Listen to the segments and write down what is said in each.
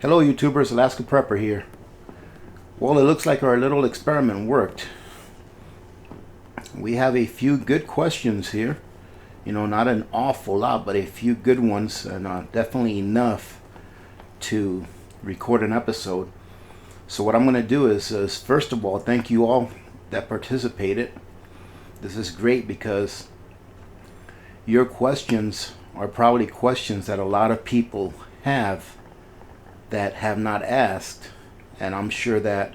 Hello YouTubers, Alaska Prepper here. Well, it looks like our little experiment worked. We have a few good questions here. You know, not an awful lot, but a few good ones, and definitely enough to record an episode. So what I'm going to do is first of all, thank you all that participated. This is great because your questions are probably questions that a lot of people have that have not asked, and I'm sure that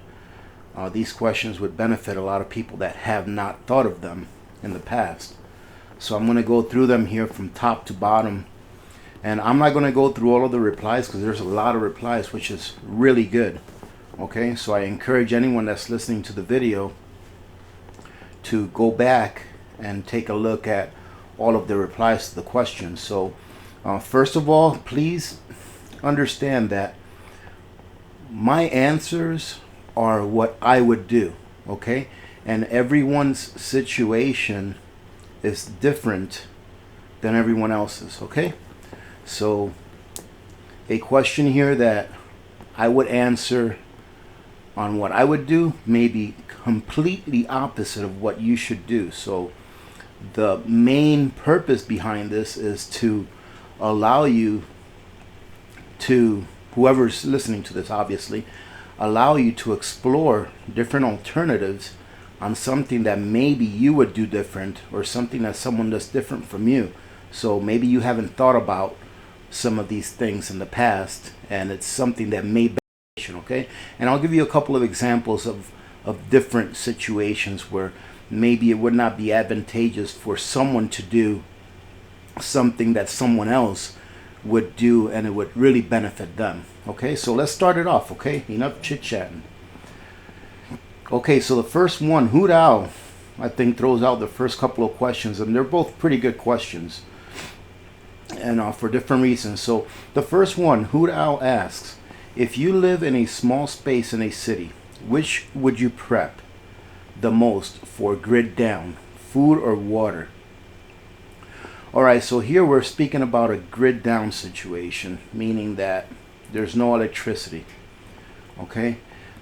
these questions would benefit a lot of people that have not thought of them in the past. So I'm going to go through them here from top to bottom, and I'm not going to go through all of the replies because there's a lot of replies, which is really good. Okay, so I encourage anyone that's listening to the video to go back and take a look at all of the replies to the questions. So first of all, please understand that my answers are what I would do, okay? And everyone's situation is different than everyone else's, okay? So a question here that I would answer on what I would do may be completely opposite of what you should do. So the main purpose behind this is to allow you to, whoever's listening to this obviously, allow you to explore different alternatives on something that maybe you would do different, or something that someone does different from you. So maybe you haven't thought about some of these things in the past, and it's something that may be, okay? And I'll give you a couple of examples of different situations where maybe it would not be advantageous for someone to do something that someone else would do, and it would really benefit them. Okay, so let's start it off. Okay, enough chit-chatting. Okay, so the first one, Hoot Owl, I think throws out the first couple of questions, and they're both pretty good questions, and for different reasons. So the first one, Hoot Owl asks, if you live in a small space in a city, which would you prep the most for grid down, food or water? Alright, so here we're speaking about a grid down situation, meaning that there's no electricity. Okay,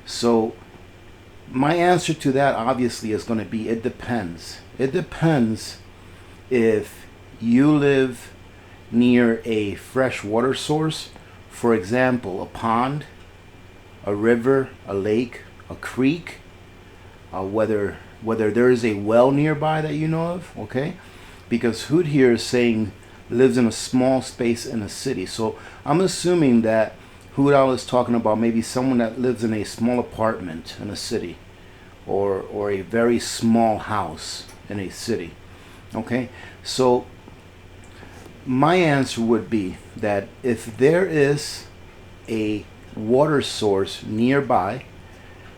so my answer to that obviously is going to be it depends. It depends if you live near a fresh water source, for example, a pond, a river, a lake, a creek, whether there is a well nearby that you know of, okay? Because Hood here is saying lives in a small space in a city. So I'm assuming that Hood Owl is talking about maybe someone that lives in a small apartment in a city, or a very small house in a city. Okay, so my answer would be that if there is a water source nearby,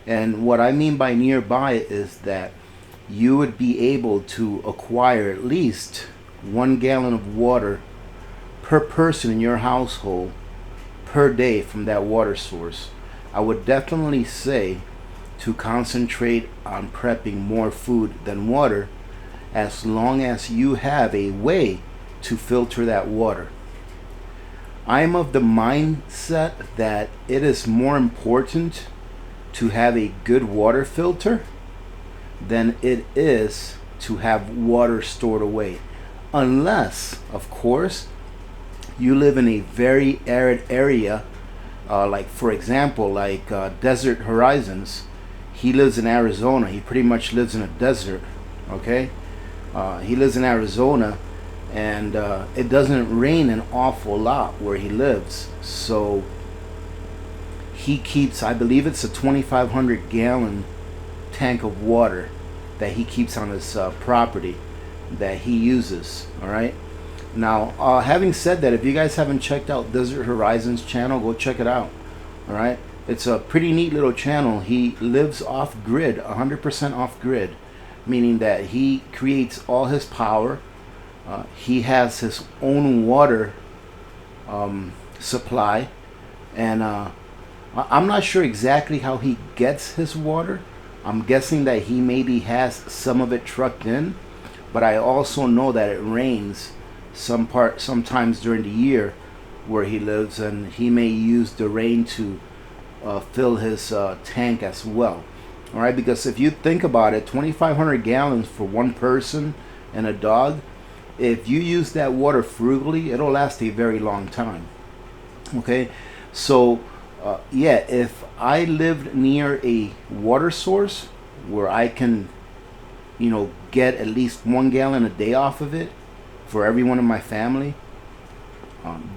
and what I mean by nearby is that you would be able to acquire at least 1 gallon of water per person in your household per day from that water source, I would definitely say to concentrate on prepping more food than water, as long as you have a way to filter that water. I'm of the mindset that it is more important to have a good water filter than it is to have water stored away, unless of course you live in a very arid area, like for example like Desert Horizons. He lives in Arizona. He pretty much lives in a desert. Okay, he lives in Arizona, and it doesn't rain an awful lot where he lives, so he keeps, I believe it's a 2,500 gallon tank of water that he keeps on his property that he uses. All right, now having said that, if you guys haven't checked out Desert Horizons channel, go check it out. All right, it's a pretty neat little channel. He lives off grid, 100% off grid, meaning that he creates all his power. He has his own water supply, and I'm not sure exactly how he gets his water. I'm guessing that he maybe has some of it trucked in, but I also know that it rains sometimes during the year where he lives, and he may use the rain to fill his tank as well. All right, because if you think about it, 2,500 gallons for one person and a dog, if you use that water frugally, it'll last a very long time. Okay, so yeah, if I lived near a water source where I can, get at least 1 gallon a day off of it for everyone in my family,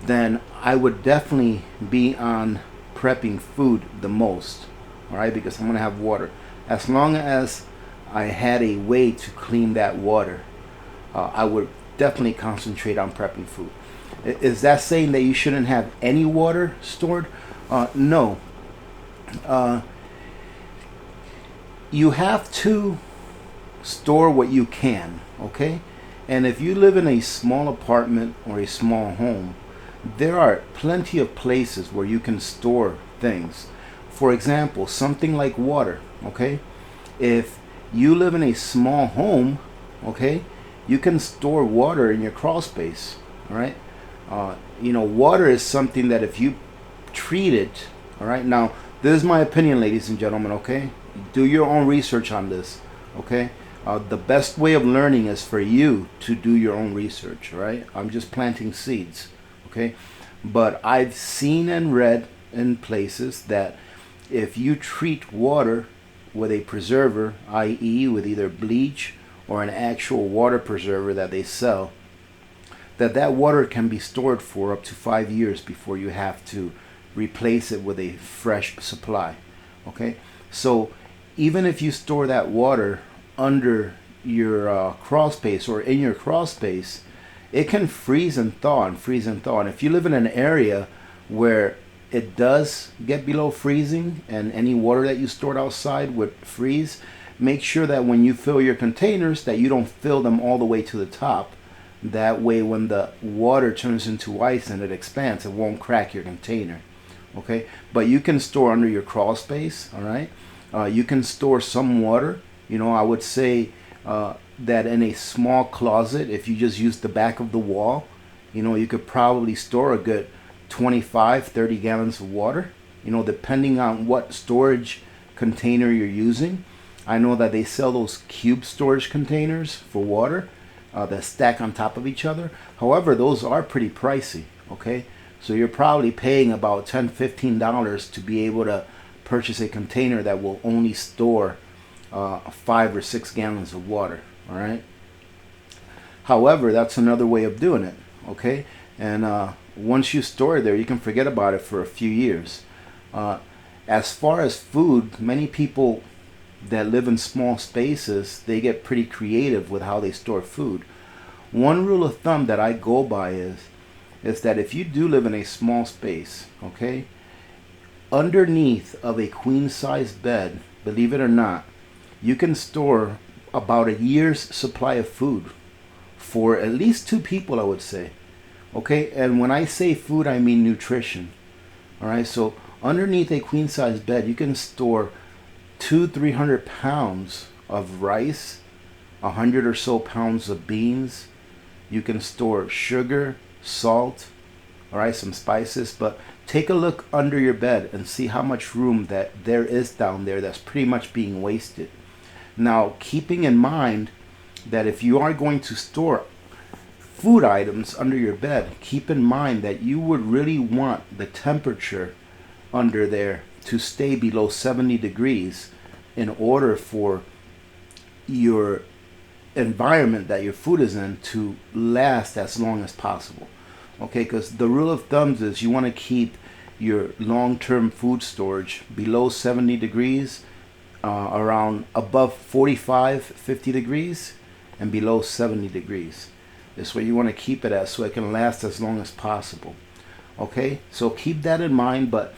then I would definitely be on prepping food the most. All right, because I'm gonna have water. As long as I had a way to clean that water, I would definitely concentrate on prepping food. Is that saying that you shouldn't have any water stored? No. You have to store what you can, okay? And if you live in a small apartment or a small home, there are plenty of places where you can store things. For example, something like water, okay? If you live in a small home, okay, you can store water in your crawl space, all right? Water is something that if you treat it, all right? Now, this is my opinion, ladies and gentlemen, okay? Do your own research on this, okay? The best way of learning is for you to do your own research, all right? I'm just planting seeds, okay? But I've seen and read in places that if you treat water with a preserver, i.e. with either bleach or an actual water preserver that they sell, that water can be stored for up to 5 years before you have to replace it with a fresh supply, okay? So even if you store that water under your crawl space or in your crawl space, it can freeze and thaw and freeze and thaw. And if you live in an area where it does get below freezing and any water that you stored outside would freeze, make sure that when you fill your containers that you don't fill them all the way to the top. That way when the water turns into ice and it expands, it won't crack your container, okay? But you can store under your crawl space, all right? You can store some water. I would say that in a small closet, if you just use the back of the wall, you could probably store a good 25-30 gallons of water, depending on what storage container you're using. I know that they sell those cube storage containers for water that stack on top of each other. However, those are pretty pricey, okay? So you're probably paying about $10-15 to be able to purchase a container that will only store 5 or 6 gallons of water, all right? However, that's another way of doing it, okay? And once you store it there, you can forget about it for a few years. As far as food, many people that live in small spaces, they get pretty creative with how they store food. One rule of thumb that I go by is that if you do live in a small space, okay, underneath of a queen size bed, believe it or not, you can store about a year's supply of food for at least 2 people, I would say. Okay, and when I say food, I mean nutrition. All right, so underneath a queen size bed, you can store 200-300 pounds of rice, 100 or so pounds of beans. You can store sugar, salt, all right, some spices. But take a look under your bed and see how much room that there is down there that's pretty much being wasted. Now, keeping in mind that if you are going to store food items under your bed, keep in mind that you would really want the temperature under there to stay below 70 degrees in order for your environment that your food is in to last as long as possible. Okay, because the rule of thumb is you want to keep your long-term food storage below 70 degrees, around above 45-50 degrees, and below 70 degrees. That's where you want to keep it at so it can last as long as possible. Okay, so keep that in mind. But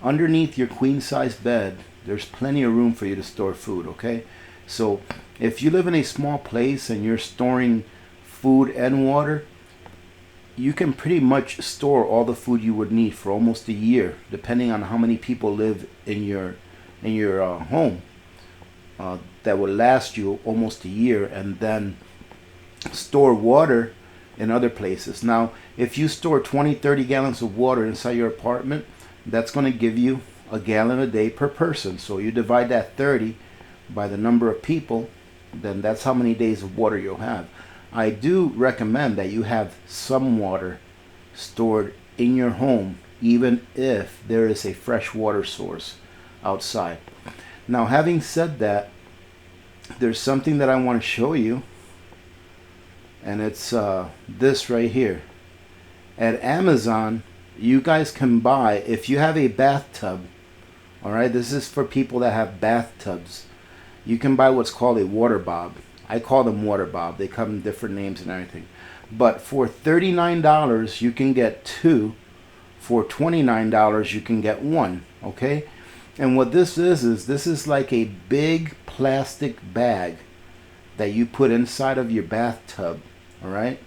underneath your queen size bed, there's plenty of room for you to store food. Okay, so if you live in a small place and you're storing food and water, you can pretty much store all the food you would need for almost a year, depending on how many people live in your home. That will last you almost a year. And then store water in other places. Now, if you store 20, 30 gallons of water inside your apartment, that's going to give you a gallon a day per person. So you divide that 30 by the number of people, then that's how many days of water you'll have. I do recommend that you have some water stored in your home, even if there is a fresh water source outside. Now, having said that, there's something that I want to show you, and it's this right here. At Amazon, you guys can buy, if you have a bathtub, all right, this is for people that have bathtubs, you can buy what's called a water bob. I call them water bob. They come in different names and everything. But for $39, you can get two. For $29, you can get one. Okay? And what this is this is like a big plastic bag that you put inside of your bathtub. All right?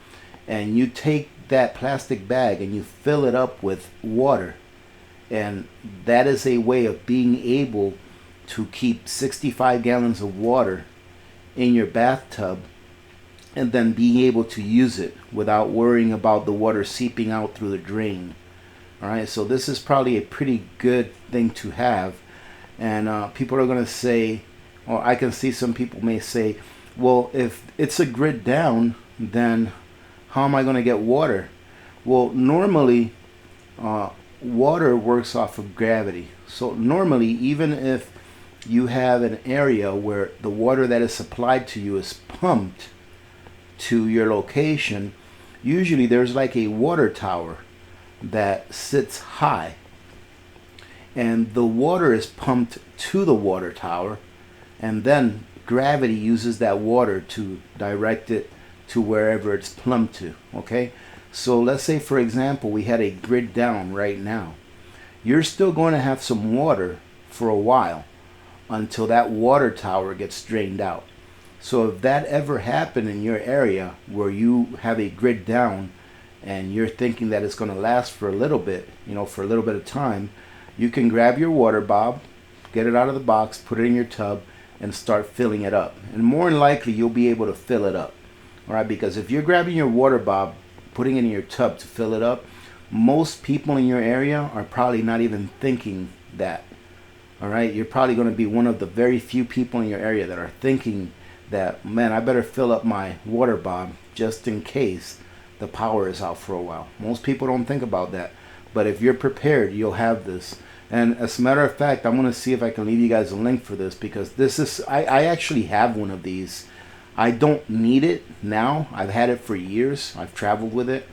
And you take that plastic bag and you fill it up with water. And that is a way of being able to keep 65 gallons of water in your bathtub and then being able to use it without worrying about the water seeping out through the drain. All right, so this is probably a pretty good thing to have. And people are going to say, or I can see some people may say, well, if it's a grid down, then how am I going to get water? Well, normally water works off of gravity. So normally, even if you have an area where the water that is supplied to you is pumped to your location, usually there's like a water tower that sits high, and the water is pumped to the water tower, and then gravity uses that water to direct it to wherever it's plumbed to. Okay, so let's say, for example, we had a grid down right now. You're still going to have some water for a while until that water tower gets drained out. So if that ever happened in your area where you have a grid down and you're thinking that it's going to last for a little bit, for a little bit of time, you can grab your water bob, get it out of the box, put it in your tub, and start filling it up. And more than likely, you'll be able to fill it up. All right, because if you're grabbing your water bob, putting it in your tub to fill it up, most people in your area are probably not even thinking that. All right, you're probably going to be one of the very few people in your area that are thinking that, man, I better fill up my water bob just in case the power is out for a while. Most people don't think about that. But if you're prepared, you'll have this. And as a matter of fact, I'm going to see if I can leave you guys a link for this, because this is, I actually have one of these. I don't need it now. I've had it for years. I've traveled with it.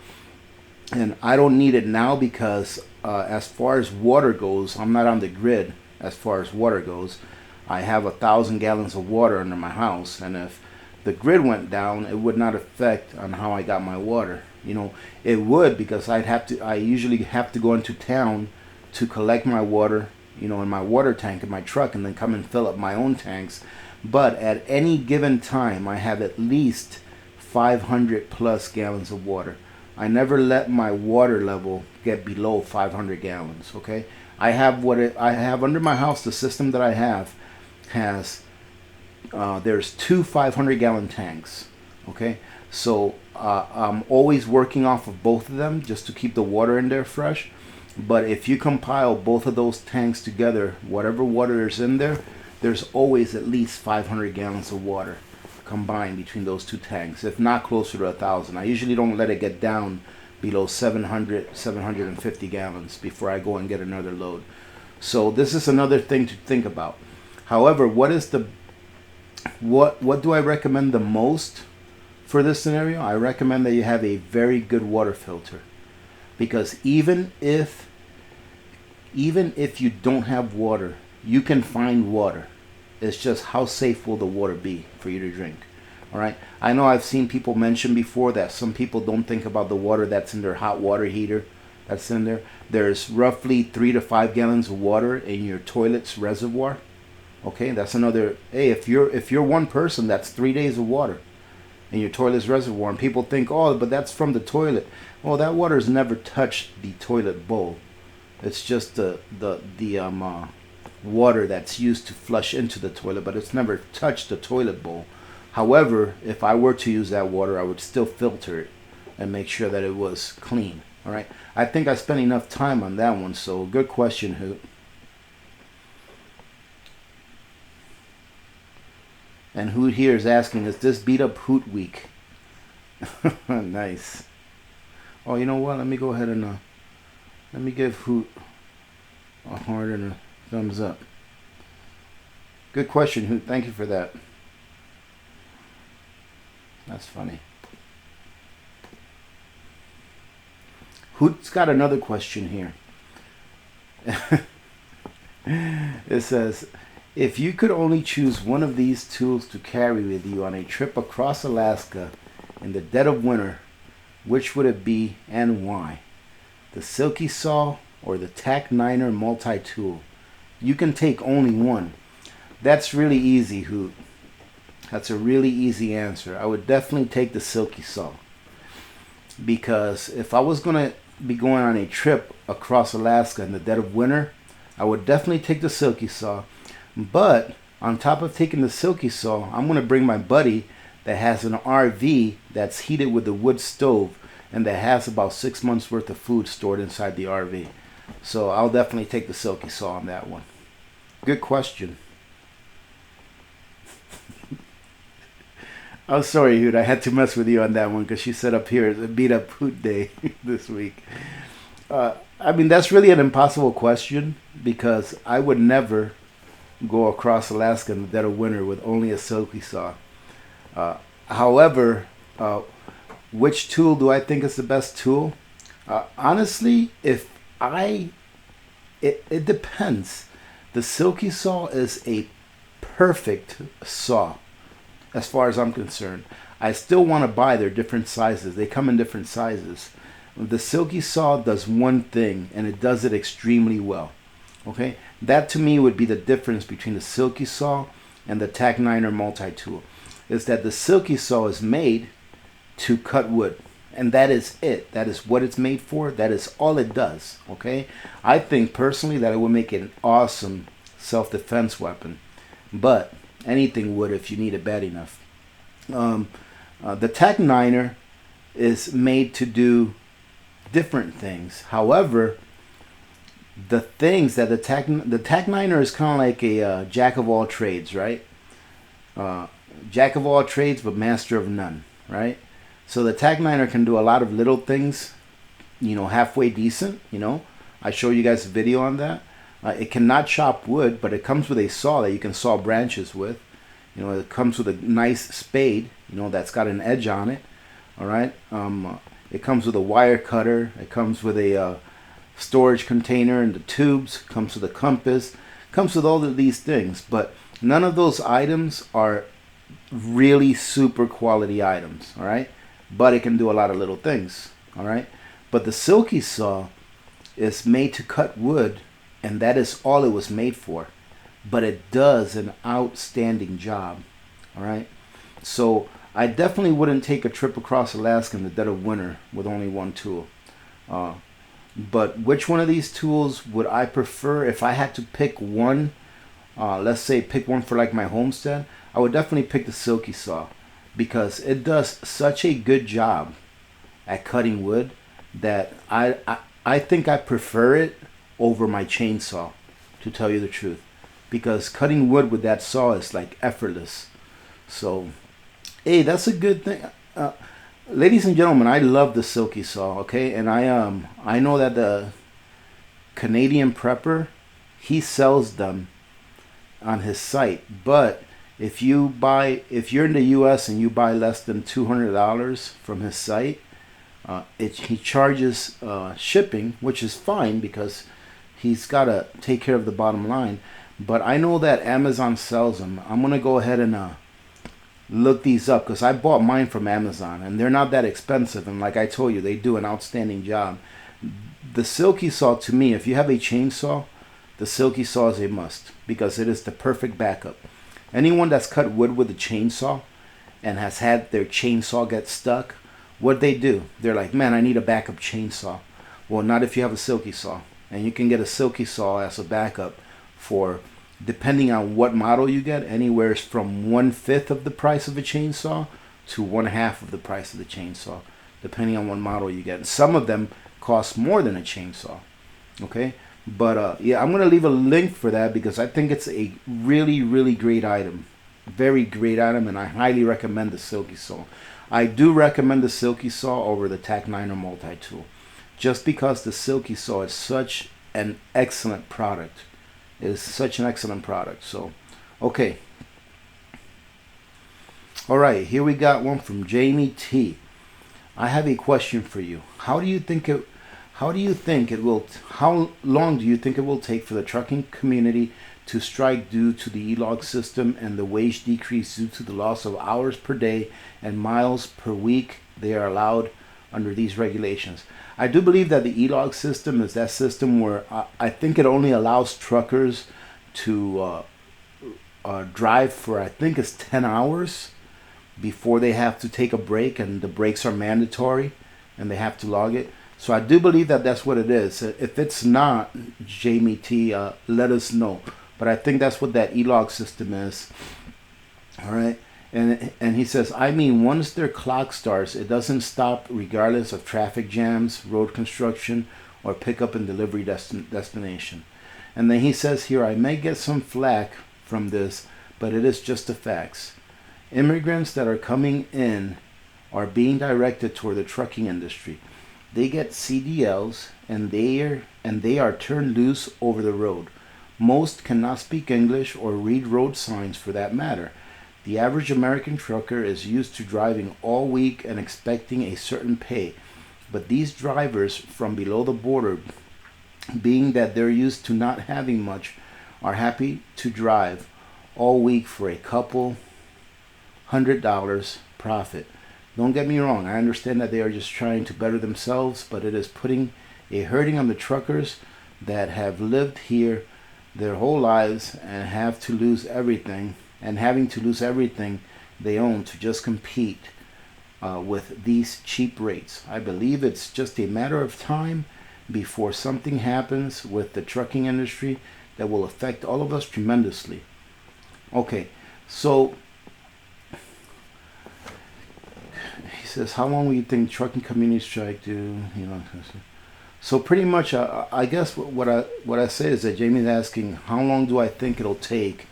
And I don't need it now because as far as water goes, I'm not on the grid as far as water goes. I have 1,000 gallons of water under my house. And if the grid went down, it would not affect on how I got my water. It would, because I usually have to go into town to collect my water, in my water tank in my truck, and then come and fill up my own tanks. But at any given time, I have at least 500 plus gallons of water. I never let my water level get below 500 gallons. Okay, I have I have under my house. The system that I have has there's two 500-gallon tanks. Okay, so I'm always working off of both of them just to keep the water in there fresh. But if you compile both of those tanks together, whatever water is in there, there's always at least 500 gallons of water combined between those two tanks, if not closer to 1,000. I usually don't let it get down below 750 gallons before I go and get another load. So this is another thing to think about. However, what do I recommend the most for this scenario? I recommend that you have a very good water filter, because even if you don't have water, you can find water. It's just how safe will the water be for you to drink. All right. I know I've seen people mention before that some people don't think about the water that's in their hot water heater that's in there. There's roughly 3 to 5 gallons of water in your toilet's reservoir. Okay, that's another. Hey, if you're one person, that's 3 days of water in your toilet's reservoir, and people think, oh, but that's from the toilet. Well, that water's never touched the toilet bowl. It's just the water that's used to flush into the toilet, but it's never touched the toilet bowl. However, if I were to use that water, I would still filter it and make sure that it was clean. All right. I think I spent enough time on that one. So good question, Hoot. And Hoot here is asking, is this beat up Hoot week? Nice. Oh, you know what? Let me go ahead and let me give Hoot a heart and a thumbs up. Good question, Hoot. Thank you for that. That's funny. Hoot's got another question here. It says, if you could only choose one of these tools to carry with you on a trip across Alaska in the dead of winter, which would it be and why? The Silky Saw or the Tack Niner multi-tool? You can take only one. That's really easy, Hoot. That's a really easy answer. I would definitely take the Silky Saw. Because if I was going to be going on a trip across Alaska in the dead of winter, I would definitely take the Silky Saw. But on top of taking the Silky Saw, I'm going to bring my buddy that has an RV that's heated with a wood stove and that has about 6 months worth of food stored inside the RV. So I'll definitely take the Silky Saw on that one. Good question. I'm sorry, Hoot. I had to mess with you on that one because she said up here it's a beat up Hoot day this week. I mean, that's really an impossible question because I would never go across Alaska in the dead of winter with only a Silky Saw. However, which tool do I think is the best tool? Honestly, it depends. The Silky Saw is a perfect saw as far as I'm concerned. I still want to buy their different sizes. They come in different sizes. The Silky Saw does one thing, and it does it extremely well. Okay, that to me would be the difference between the Silky Saw and the Tack Niner multi-tool. Is that the Silky Saw is made to cut wood, and that is it. That is what it's made for. That is all it does. Okay, I think personally that it would make an awesome self-defense weapon, but anything would if you need it bad enough. The Tack Niner is made to do different things. However, the things that the Tack Niner is kind of like a jack of all trades, right? Jack of all trades, but master of none, right? So the Tack Niner can do a lot of little things, halfway decent. I show you guys a video on that. It cannot chop wood, but it comes with a saw that you can saw branches with. It comes with a nice spade, that's got an edge on it. All right. It comes with a wire cutter. It comes with a storage container and the tubes. Comes with a compass. Comes with all of these things, but none of those items are really super quality items. All right. But it can do a lot of little things. All right. But the Silky Saw is made to cut wood, and that is all it was made for. But it does an outstanding job. All right. So I definitely wouldn't take a trip across Alaska in the dead of winter with only one tool. But which one of these tools would I prefer if I had to pick one? Let's say pick one for like my homestead. I would definitely pick the Silky Saw because it does such a good job at cutting wood that I think I prefer it over my chainsaw, to tell you the truth, because cutting wood with that saw is like effortless. So, hey, that's a good thing. Ladies and gentlemen, I love the Silky Saw, okay? And I know that the Canadian Prepper, he sells them on his site. But if you're in the US and you buy less than $200 from his site, he charges shipping, which is fine because he's got to take care of the bottom line. But I know that Amazon sells them. I'm going to go ahead and look these up because I bought mine from Amazon and they're not that expensive. And like I told you, they do an outstanding job. The Silky Saw, to me, if you have a chainsaw, the Silky Saw is a must because it is the perfect backup. Anyone that's cut wood with a chainsaw and has had their chainsaw get stuck, what they do, they're like, man, I need a backup chainsaw. Well, not if you have a Silky Saw. And you can get a Silky Saw as a backup for, depending on what model you get, anywhere from 1/5 of the price of a chainsaw to 1/2 of the price of the chainsaw. depending on what model you get. And some of them cost more than a chainsaw. Okay, but yeah, I'm gonna leave a link for that because I think it's a really, really great item, very great item, and I highly recommend the Silky Saw. I do recommend the Silky Saw over the TAC-9 or multi-tool, just because the Silky Saw is such an excellent product. It is such an excellent product. So, okay. All right, here we got one from Jamie T. I have a question for you. How long do you think it will take for the trucking community to strike due to the e-log system and the wage decrease due to the loss of hours per day and miles per week they are allowed under these regulations? I do believe that the e-log system is that system where I think it only allows truckers to drive for, I think it's 10 hours before they have to take a break, and the breaks are mandatory and they have to log it. So I do believe that that's what it is. If it's not, Jamie T, let us know. But I think that's what that e-log system is. All right. And he says, I mean, once their clock starts, it doesn't stop regardless of traffic jams, road construction, or pickup and delivery destination. And then he says here, I may get some flack from this, but it is just the facts. Immigrants that are coming in are being directed toward the trucking industry. They get CDLs and they are turned loose over the road. Most cannot speak English or read road signs for that matter. The average American trucker is used to driving all week and expecting a certain pay. But these drivers from below the border, being that they're used to not having much, are happy to drive all week for a couple $100 profit. Don't get me wrong, I understand that they are just trying to better themselves, but it is putting a hurting on the truckers that have lived here their whole lives and having to lose everything they own to just compete with these cheap rates. I believe it's just a matter of time before something happens with the trucking industry that will affect all of us tremendously. Okay, so he says, how long will you think trucking community strike do? So pretty much, I guess what I say is that Jamie's asking, how long do I think it'll take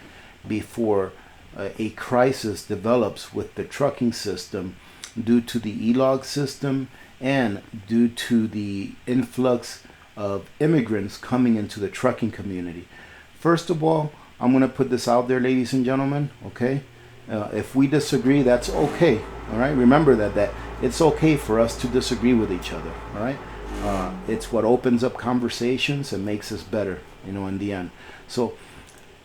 before a crisis develops with the trucking system due to the e-log system and due to the influx of immigrants coming into the trucking community. First of all, I'm going to put this out there, ladies and gentlemen, okay? If we disagree, that's okay, all right? Remember that it's okay for us to disagree with each other, all right? It's what opens up conversations and makes us better, in the end. So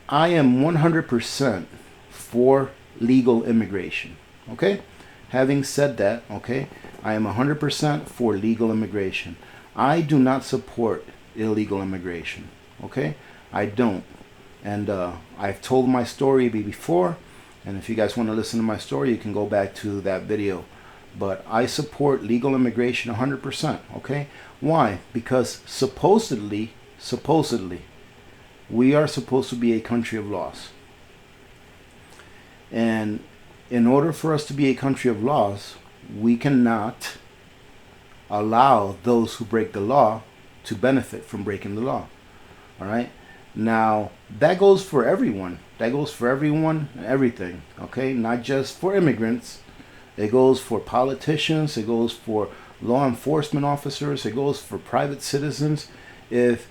I am 100% for legal immigration, okay? Having said that, okay, I am 100% for legal immigration. I do not support illegal immigration, okay? I don't. And I've told my story before, and if you guys want to listen to my story, you can go back to that video. But I support legal immigration 100%, okay? Why? Because supposedly, we are supposed to be a country of laws. And in order for us to be a country of laws, we cannot allow those who break the law to benefit from breaking the law. All right? Now, that goes for everyone. That goes for everyone, everything, okay? Not just for immigrants. It goes for politicians. It goes for law enforcement officers. It goes for private citizens. If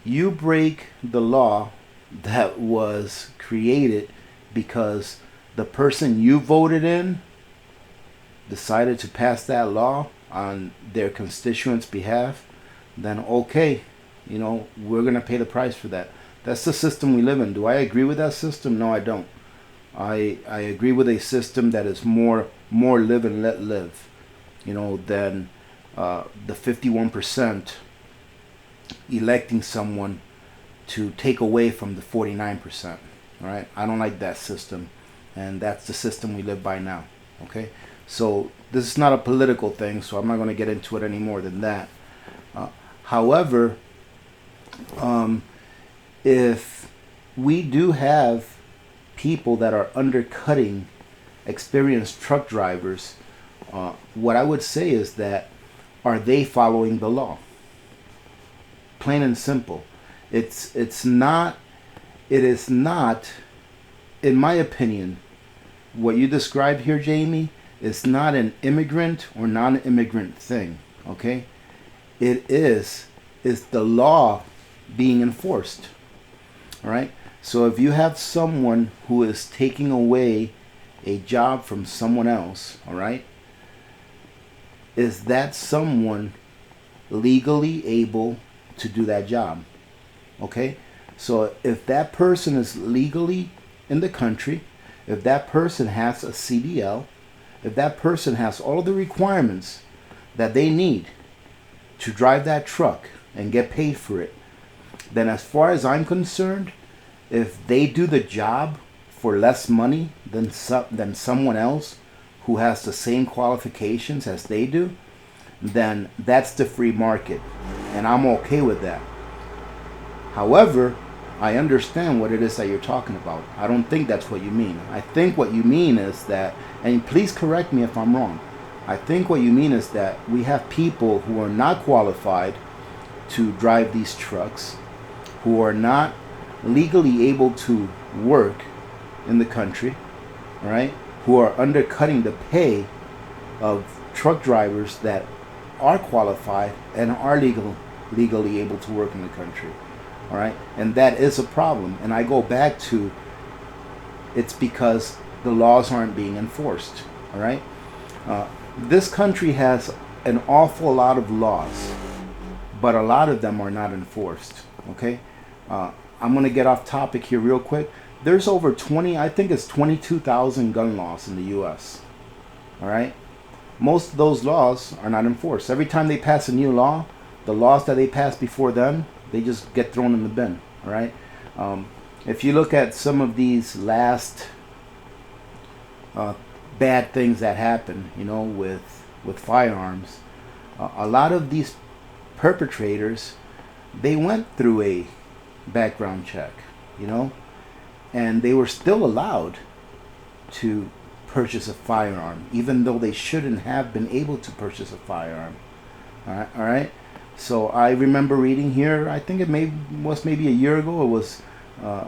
you break the law that was created because the person you voted in decided to pass that law on their constituents' behalf, then okay, we're going to pay the price for that. That's the system we live in. Do I agree with that system? No, I don't. I agree with a system that is more live and let live, than the 51% electing someone to take away from the 49%. All right, I don't like that system, and that's the system we live by now. Okay, so this is not a political thing, so I'm not going to get into it any more than that. However, if we do have people that are undercutting experienced truck drivers what I would say is that, are they following the law? Plain and simple. It is not, in my opinion, what you described here, Jamie, is not an immigrant or non-immigrant thing, okay? It is the law being enforced, all right? So if you have someone who is taking away a job from someone else, all right, is that someone legally able to do that job? Okay, so if that person is legally in the country, if that person has a CDL, if that person has all of the requirements that they need to drive that truck and get paid for it, then as far as I'm concerned, if they do the job for less money than someone else who has the same qualifications as they do, then that's the free market, and I'm okay with that. However, I understand what it is that you're talking about. I don't think that's what you mean. I think what you mean is that, and please correct me if I'm wrong, I think what you mean is that we have people who are not qualified to drive these trucks, who are not legally able to work in the country, all right, who are undercutting the pay of truck drivers that are qualified and are legally able to work in the country, all right, and that is a problem. And I go back to, it's because the laws aren't being enforced, all right. This country has an awful lot of laws, but a lot of them are not enforced, okay. I'm going to get off topic here real quick. There's over 20, I think it's 22,000 gun laws in the U.S. All right? Most of those laws are not enforced. Every time they pass a new law, the laws that they passed before them, they just get thrown in the bin. All right? If you look at some of these last bad things that happen, you know, with firearms, a lot of these perpetrators, they went through a background check, you know, and they were still allowed to purchase a firearm, even though they shouldn't have been able to purchase a firearm. All right. So I remember reading here, I think it was maybe a year ago, it was a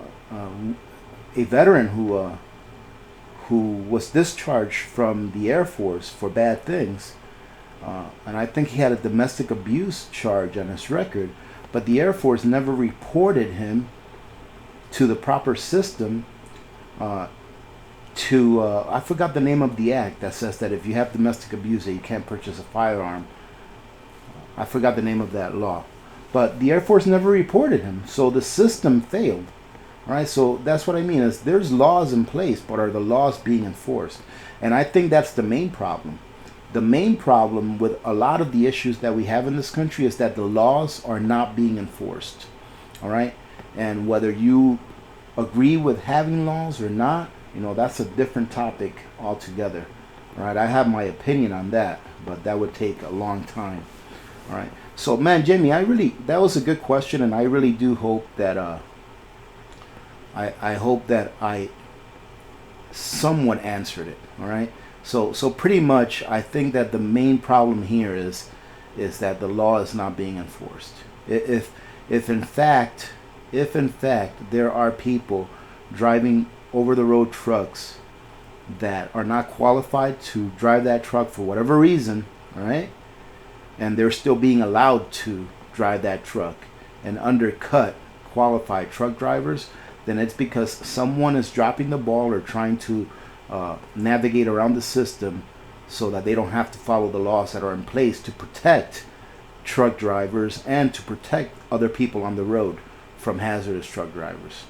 veteran who was discharged from the Air Force for bad things, and I think he had a domestic abuse charge on his record. But the Air Force never reported him to the proper system I forgot the name of the act that says that if you have domestic abuse that you can't purchase a firearm. I forgot the name of that law. But the Air Force never reported him, so the system failed. Right? So that's what I mean, is there's laws in place, but are the laws being enforced? And I think that's the main problem. The main problem with a lot of the issues that we have in this country is that the laws are not being enforced. All right? And whether you agree with having laws or not, you know, that's a different topic altogether. All right? I have my opinion on that, but that would take a long time. All right? So, man, Jimmy, that was a good question, and I really do hope that I hope that someone answered it. All right? So pretty much, I think that the main problem here is that the law is not being enforced. If in fact there are people driving over-the-road trucks that are not qualified to drive that truck for whatever reason, all right, and they're still being allowed to drive that truck and undercut qualified truck drivers, then it's because someone is dropping the ball or trying to navigate around the system so that they don't have to follow the laws that are in place to protect truck drivers and to protect other people on the road from hazardous truck drivers.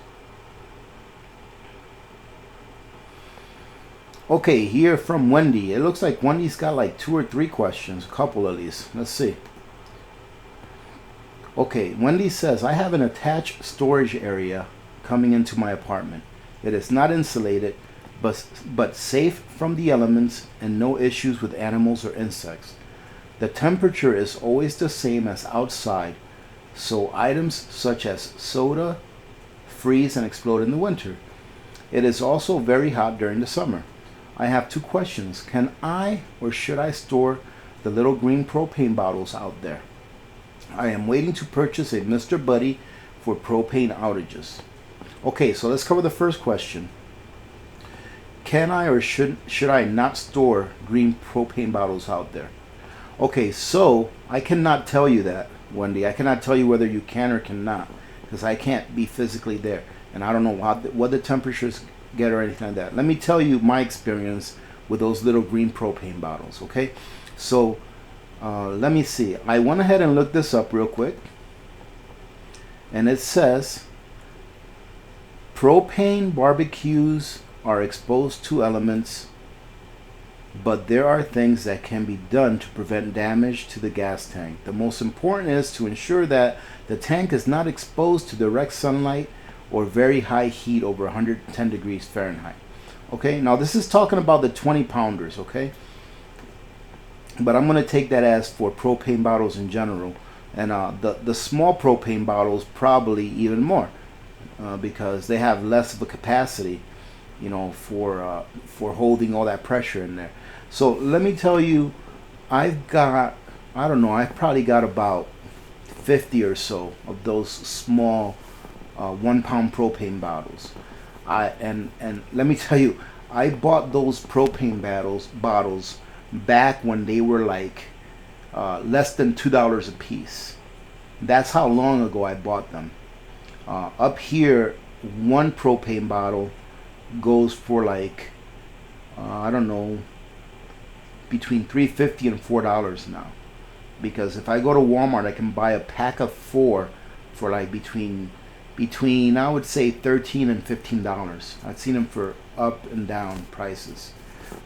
Okay, here from Wendy. It looks like Wendy's got like 2 or 3 questions, a couple at least. Let's see. Okay, Wendy says, I have an attached storage area coming into my apartment. It is not insulated, but safe from the elements and no issues with animals or insects. The temperature is always the same as outside, so items such as soda freeze and explode in the winter. It is also very hot during the summer. I have two questions. Can I or should I store the little green propane bottles out there? I am waiting to purchase a Mr. Buddy for propane outages. Okay, so let's cover the first question. Can I or should I not store green propane bottles out there? Okay, so I cannot tell you that, Wendy. I cannot tell you whether you can or cannot, because I can't be physically there, and I don't know what the temperatures get or anything like that. Let me tell you my experience with those little green propane bottles. Okay, so let me see. I went ahead and looked this up real quick, and it says propane barbecues are exposed to elements, but there are things that can be done to prevent damage to the gas tank. The most important is to ensure that the tank is not exposed to direct sunlight or very high heat over 110 degrees Fahrenheit. Okay, now this is talking about the 20 pounders, okay? But I'm going to take that as for propane bottles in general. And the small propane bottles probably even more, because they have less of a capacity, you know, for holding all that pressure in there. So let me tell you, I've probably got about 50 or so of those small 1 pound propane bottles. And let me tell you, I bought those propane bottles back when they were like less than $2 a piece. That's how long ago I bought them. Up here, one propane bottle goes for like I don't know, between $3.50 and $4 now. Because if I go to Walmart, I can buy a pack of 4 for like between I would say $13 and $15. I've seen them for up and down prices.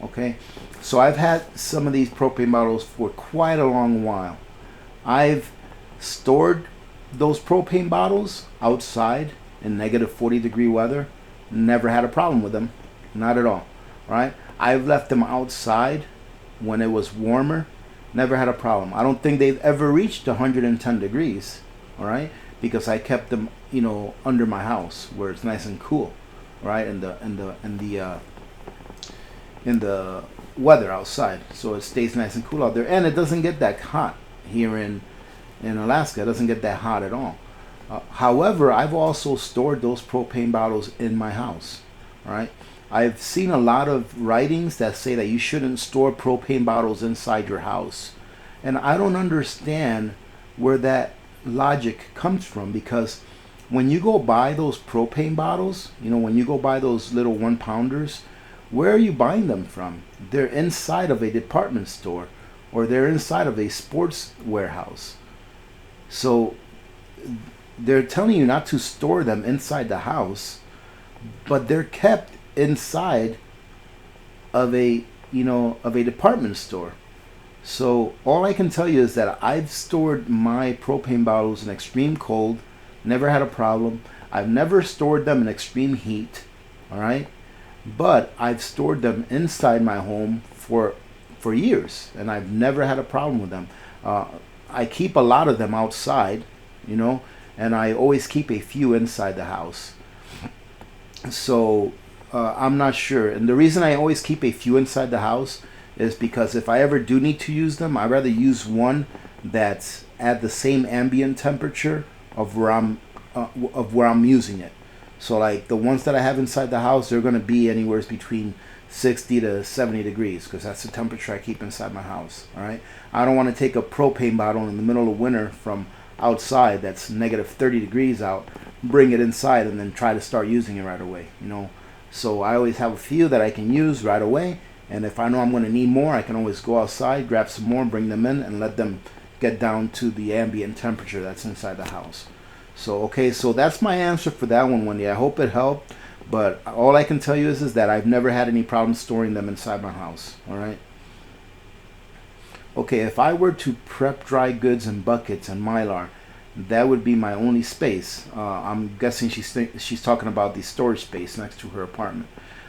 Okay, so I've had some of these propane bottles for quite a long while. I've stored those propane bottles outside in negative 40-degree weather. Never had a problem with them, not at all. Right? I've left them outside when it was warmer. Never had a problem. I don't think they've ever reached 110 degrees. All right, because I kept them, you know, under my house where it's nice and cool, right? In the weather outside, so it stays nice and cool out there, and it doesn't get that hot here in Alaska. It doesn't get that hot at all. However, I've also stored those propane bottles in my house. All right, I've seen a lot of writings that say that you shouldn't store propane bottles inside your house, and I don't understand where that logic comes from, because when you go buy those propane bottles, you know, when you go buy those little 1 pounders, where are you buying them from? They're inside of a department store, or they're inside of a sports warehouse. So they're telling you not to store them inside the house, but they're kept inside of a department store. So all I can tell you is that I've stored my propane bottles in extreme cold, never had a problem. I've never stored them in extreme heat, all right? But I've stored them inside my home for years, and I've never had a problem with them. I keep a lot of them outside, you know, and I always keep a few inside the house. So I'm not sure. And the reason I always keep a few inside the house is because if I ever do need to use them, I'd rather use one that's at the same ambient temperature of where I'm using it. So like the ones that I have inside the house, they're going to be anywhere between 60 to 70 degrees, because that's the temperature I keep inside my house. All right, I don't want to take a propane bottle in the middle of winter from outside that's negative 30 degrees out, bring it inside, and then try to start using it right away. You know, so I always have a few that I can use right away. And if I know I'm going to need more, I can always go outside, grab some more, bring them in, and let them get down to the ambient temperature that's inside the house. So, okay, so that's my answer for that one, Wendy. I hope it helped. But all I can tell you is that I've never had any problem storing them inside my house. All right? Okay, if I were to prep dry goods in buckets and Mylar, that would be my only space. I'm guessing she's talking about the storage space next to her apartment.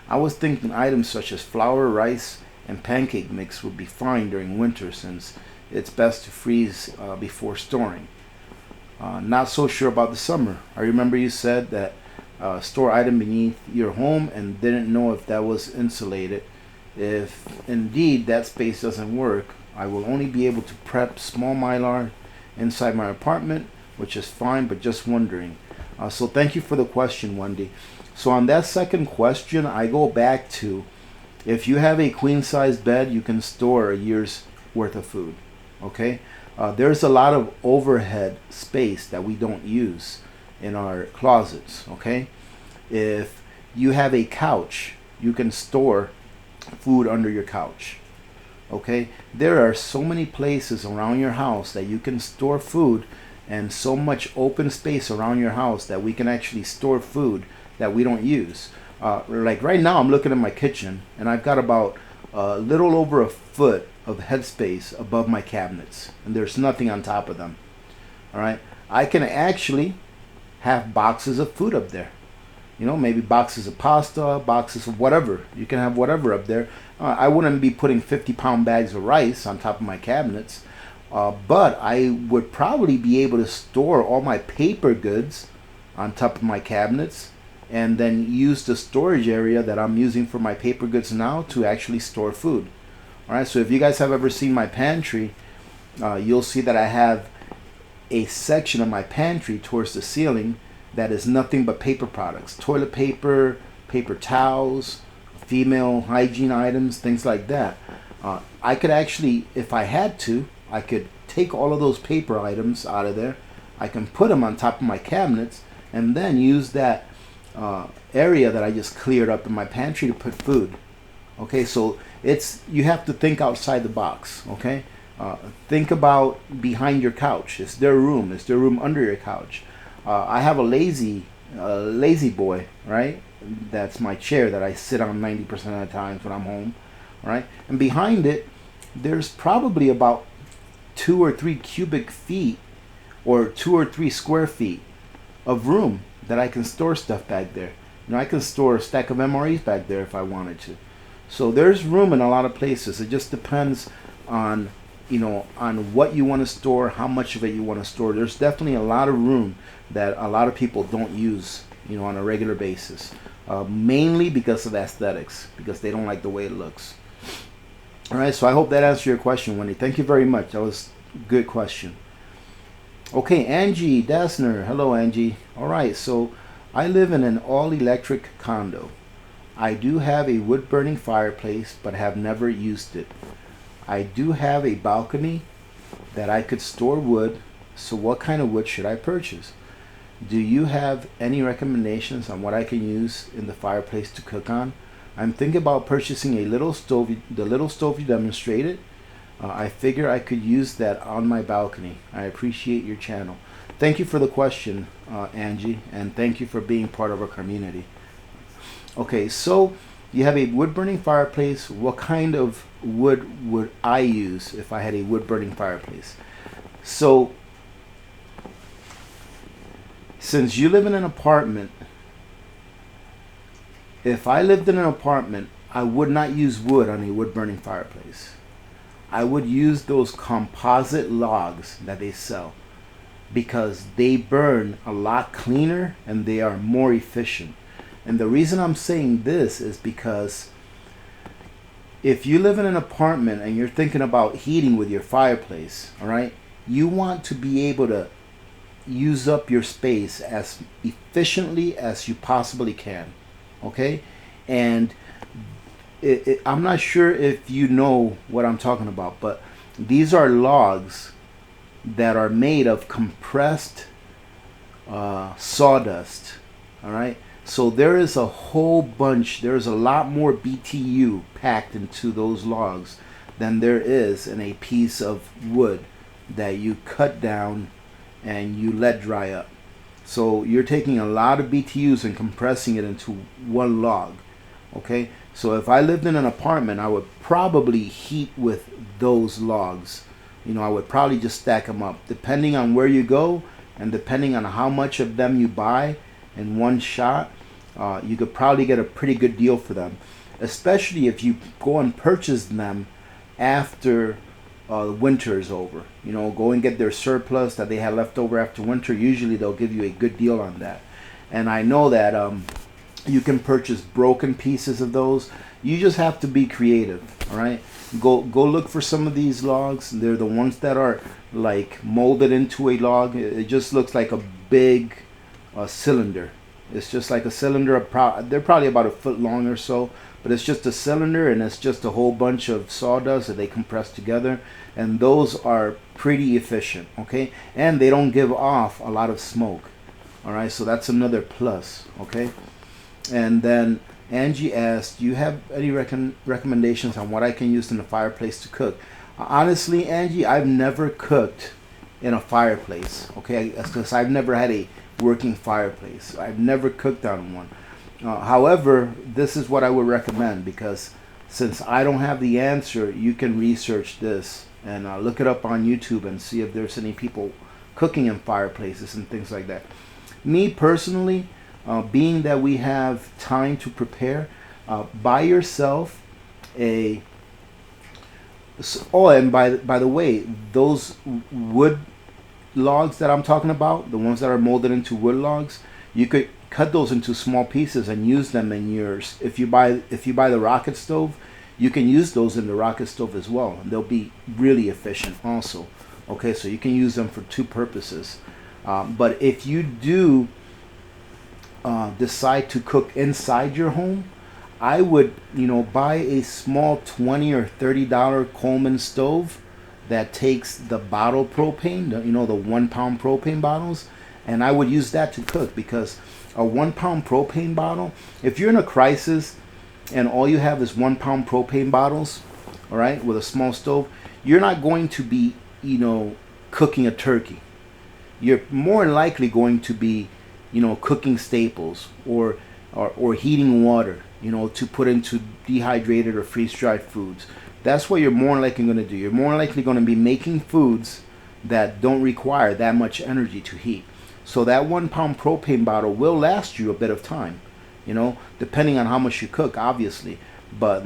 I was thinking items such as flour, rice, and pancake mix would be fine during winter, since it's best to freeze before storing. Not so sure about the summer. I remember you said that store item beneath your home and didn't know if that was insulated. If indeed that space doesn't work, I will only be able to prep small mylar inside my apartment, which is fine, but just wondering. So thank you for the question, Wendy. So on that second question, I go back to, if you have a queen size bed, you can store a year's worth of food. Okay, there's a lot of overhead space that we don't use in our closets. Okay, if you have a couch, you can store food under your couch. Okay, there are so many places around your house that you can store food, and so much open space around your house that we can actually store food that we don't use. Like right now, I'm looking at my kitchen, and I've got about a little over a foot of headspace above my cabinets, and there's nothing on top of them. All right, I can actually have boxes of food up there. You know, maybe boxes of pasta, boxes of whatever. You can have whatever up there. I wouldn't be putting 50-pound bags of rice on top of my cabinets, but I would probably be able to store all my paper goods on top of my cabinets, and then use the storage area that I'm using for my paper goods now to actually store food. All right, so if you guys have ever seen my pantry, you'll see that I have a section of my pantry towards the ceiling that is nothing but paper products, toilet paper, paper towels, female hygiene items, things like that. I could actually, if I had to, I could take all of those paper items out of there. I can put them on top of my cabinets, and then use that area that I just cleared up in my pantry to put food. Okay, so you have to think outside the box. Okay, think about behind your couch. Is there room? Is there room under your couch? I have a lazy boy, right? That's my chair that I sit on 90% of the times when I'm home, right? And behind it, there's probably about 2 or 3 cubic feet, or 2 or 3 square feet of room that I can store stuff back there. You know, I can store a stack of MREs back there if I wanted to. So there's room in a lot of places. It just depends on, you know, on what you want to store, how much of it you want to store. There's definitely a lot of room that a lot of people don't use, you know, on a regular basis, mainly because of aesthetics, because they don't like the way it looks. All right, so I hope that answered your question, Wendy. Thank you very much. That was a good question. Okay, Angie Dassner. Hello, Angie. All right, so I live in an all-electric condo. I do have a wood-burning fireplace, but have never used it. I do have a balcony that I could store wood, so what kind of wood should I purchase? Do you have any recommendations on what I can use in the fireplace to cook on? I'm thinking about purchasing a little stove, the little stove you demonstrated. I figure I could use that on my balcony. I appreciate your channel. Thank you for the question, Angie, and thank you for being part of our community. Okay, so you have a wood-burning fireplace. What kind of wood would I use if I had a wood-burning fireplace? So, since you live in an apartment, if I lived in an apartment, I would not use wood on a wood-burning fireplace. I would use those composite logs that they sell, because they burn a lot cleaner and they are more efficient. And the reason I'm saying this is because if you live in an apartment and you're thinking about heating with your fireplace, all right, you want to be able to use up your space as efficiently as you possibly can. Okay, and I'm not sure if you know what I'm talking about, but these are logs that are made of compressed sawdust. All right, so there is a whole bunch, there's a lot more BTU packed into those logs than there is in a piece of wood that you cut down and you let dry up. So you're taking a lot of BTUs and compressing it into one log. Okay, so if I lived in an apartment, I would probably heat with those logs. You know, I would probably just stack them up, depending on where you go and depending on how much of them you buy in one shot. You could probably get a pretty good deal for them, especially if you go and purchase them after winter is over. You know, go and get their surplus that they had left over after winter. Usually they'll give you a good deal on that. And I know that You can purchase broken pieces of those. You just have to be creative, all right? Go look for some of these logs. They're the ones that are like molded into a log. It just looks like a big cylinder. It's just like a cylinder. They're probably about a foot long or so, but it's just a cylinder, and it's just a whole bunch of sawdust that they compress together, and those are pretty efficient, okay? And they don't give off a lot of smoke, all right? So that's another plus, okay? And then Angie asked, do you have any recommendations on what I can use in the fireplace to cook? Honestly, Angie, I've never cooked in a fireplace, okay? Because I've never had a working fireplace. I've never cooked on one. However, this is what I would recommend, because since I don't have the answer, you can research this and look it up on YouTube and see if there's any people cooking in fireplaces and things like that. Me personally, being that we have time to prepare, buy yourself a... Oh, and by the way, those wood logs that I'm talking about, the ones that are molded into wood logs, you could cut those into small pieces and use them in yours. If you buy the rocket stove, you can use those in the rocket stove as well, and they'll be really efficient also. Okay, so you can use them for two purposes. But if you do decide to cook inside your home, I would, buy a small $20 or $30 Coleman stove that takes the bottle propane, the 1 pound propane bottles, and I would use that to cook, because a 1 pound propane bottle, if you're in a crisis and all you have is 1 pound propane bottles, all right, with a small stove, you're not going to be, cooking a turkey. You're more than likely going to be, cooking staples or heating water, to put into dehydrated or freeze-dried foods. That's what you're more likely going to do. You're more likely going to be making foods that don't require that much energy to heat. So that 1 pound propane bottle will last you a bit of time, depending on how much you cook, obviously. But,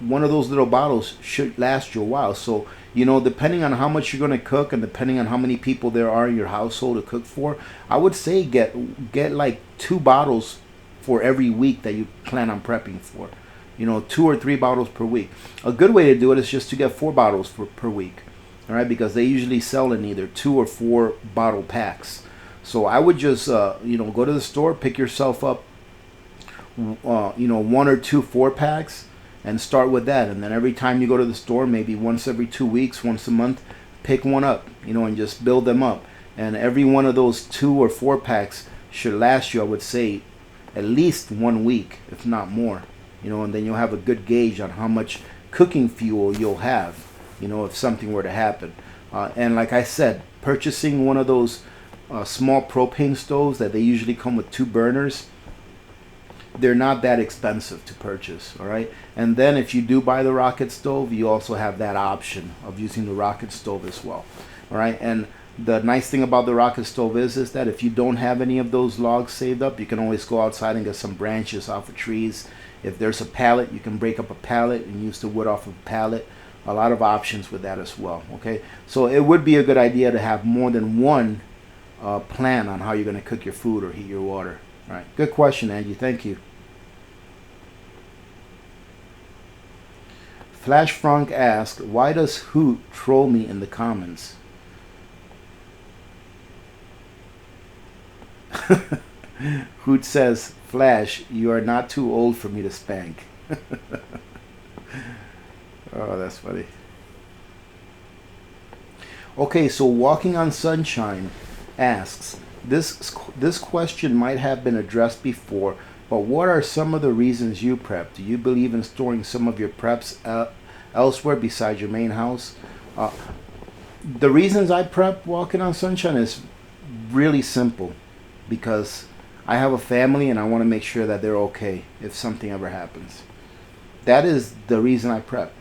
one of those little bottles should last you a while. So, depending on how much you're going to cook and depending on how many people there are in your household to cook for, I would say get like 2 bottles for every week that you plan on prepping for. 2 or 3 bottles per week. A good way to do it is just to get 4 bottles per week. All right, because they usually sell in either 2 or 4 bottle packs. So I would just, go to the store, pick yourself up, 1 or 2 4-packs, and start with that. And then every time you go to the store, maybe once every 2 weeks, once a month, pick one up, and just build them up. And every one of those 2 or 4 packs should last you, I would say, at least 1 week, if not more. And then you'll have a good gauge on how much cooking fuel you'll have, if something were to happen. And like I said, purchasing one of those small propane stoves that they usually come with 2 burners, they're not that expensive to purchase, all right? And then if you do buy the rocket stove, you also have that option of using the rocket stove as well, all right? And the nice thing about the rocket stove is that if you don't have any of those logs saved up, you can always go outside and get some branches off of trees. If there's a pallet, you can break up a pallet and use the wood off of a pallet. A lot of options with that as well, okay? So it would be a good idea to have more than one plan on how you're going to cook your food or heat your water. All right, good question, Angie. Thank you. Flash Frank asked, why does Hoot troll me in the comments? Hoot says, Flash, you are not too old for me to spank. Oh, that's funny. Okay, so Walking on Sunshine asks, this question might have been addressed before, but what are some of the reasons you prep? Do you believe in storing some of your preps elsewhere besides your main house? The reasons I prep, Walking on Sunshine, is really simple, because I have a family and I want to make sure that they're okay if something ever happens. That is the reason I prep.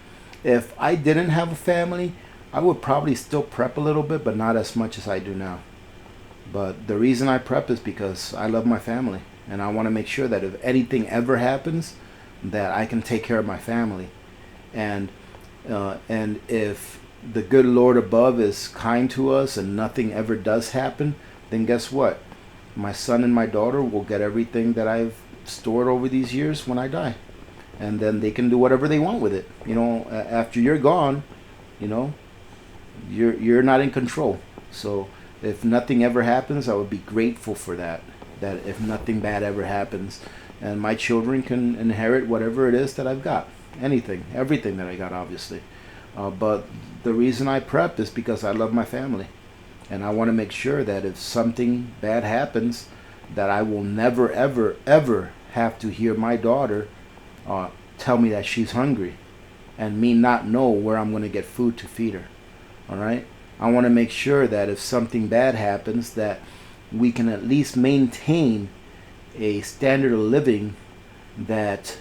If I didn't have a family, I would probably still prep a little bit, but not as much as I do now. But the reason I prep is because I love my family, and I want to make sure that if anything ever happens, that I can take care of my family. And if the good Lord above is kind to us and nothing ever does happen, then guess what? my son and my daughter will get everything that I've stored over these years when I die, and then they can do whatever they want with it. You know, after you're gone, you know, you're not in control. So if nothing ever happens, I would be grateful for that. That if nothing bad ever happens, and my children can inherit whatever it is that I've got, anything, everything that I got, obviously. But the reason I prep is because I love my family, and I want to make sure that if something bad happens, that I will never, ever, ever have to hear my daughter tell me that she's hungry, and me not know where I'm going to get food to feed her. All right? I want to make sure that if something bad happens, that we can at least maintain a standard of living that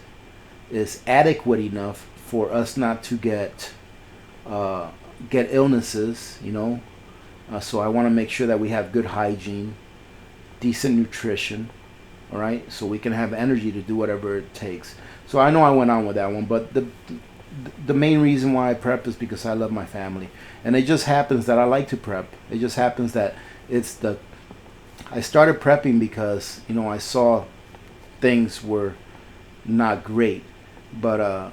is adequate enough for us not to get illnesses, you know. So I want to make sure that we have good hygiene, decent nutrition, all right, so we can have energy to do whatever it takes. So I know I went on with that one, but the main reason why I prep is because I love my family, and it just happens that I like to prep. It just happens that I started prepping because, you know, I saw things were not great, but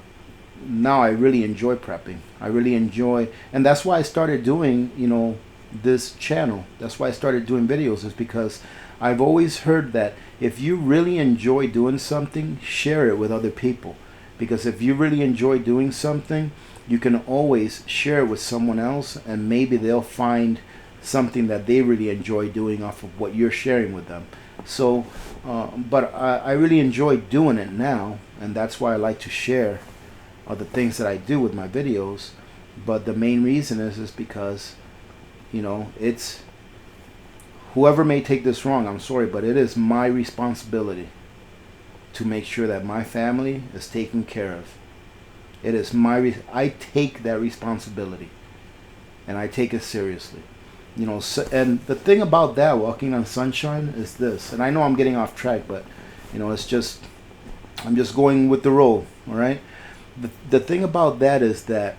now I really enjoy prepping. I really enjoy, and that's why I started doing, you know, this channel. That's why I started doing videos, is because I've always heard that if you really enjoy doing something, share it with other people. Because if you really enjoy doing something, you can always share it with someone else, and maybe they'll find something that they really enjoy doing off of what you're sharing with them. So, but I really enjoy doing it now, and that's why I like to share the things that I do with my videos. But the main reason is because, you know, it's, whoever may take this wrong, I'm sorry, but it is my responsibility to make sure that my family is taken care of. It is I take that responsibility, and I take it seriously. You know, so, and the thing about that, walking on sunshine, is this, and I know I'm getting off track, but, you know, it's just, I'm just going with the roll, all right? The thing about that is that,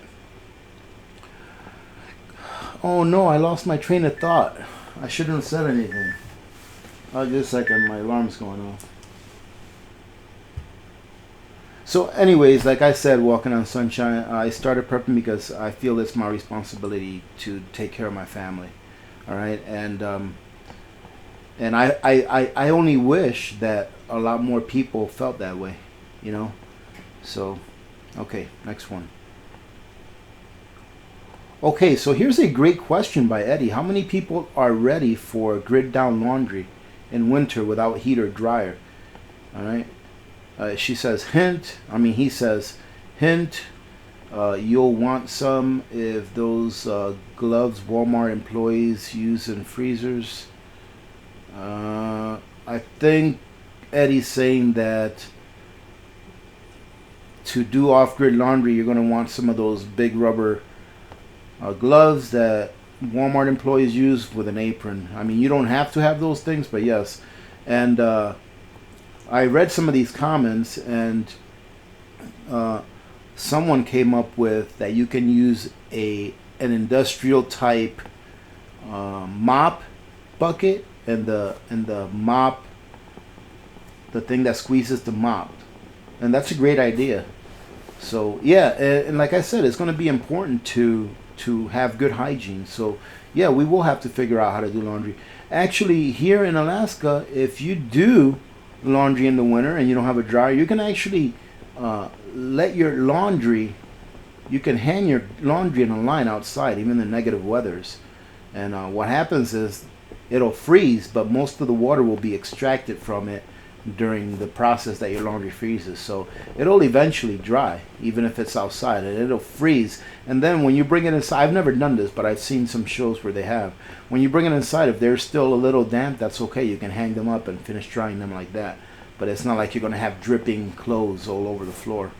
oh no, I lost my train of thought. I shouldn't have said anything. Oh, just a second, my alarm's going off. So anyways, like I said, walking on sunshine, I started prepping because I feel it's my responsibility to take care of my family. All right, and I only wish that a lot more people felt that way, you know. So, okay, next one. Okay, so here's a great question by Eddie. How many people are ready for grid down laundry in winter without heat or dryer? All right. She says, he says, hint, you'll want some if those gloves Walmart employees use in freezers. I think Eddie's saying that to do off-grid laundry, you're going to want some of those big rubber gloves that Walmart employees use with an apron. I mean, you don't have to have those things, but yes. And I read some of these comments, and someone came up with that you can use an industrial type mop bucket, and the mop, the thing that squeezes the mop, and that's a great idea. So yeah, and like I said, it's going to be important to have good hygiene. So yeah, we will have to figure out how to do laundry. Actually, here in Alaska, if you do laundry in the winter and you don't have a dryer, you can actually let your laundry, you can hang your laundry in a line outside, even in negative weathers. And what happens is it'll freeze, but most of the water will be extracted from it during the process that your laundry freezes. So it'll eventually dry, even if it's outside, and it'll freeze. And then when you bring it inside, I've never done this, but I've seen some shows where they have. When you bring it inside, if they're still a little damp, that's okay. You can hang them up and finish drying them like that. But it's not like you're going to have dripping clothes all over the floor.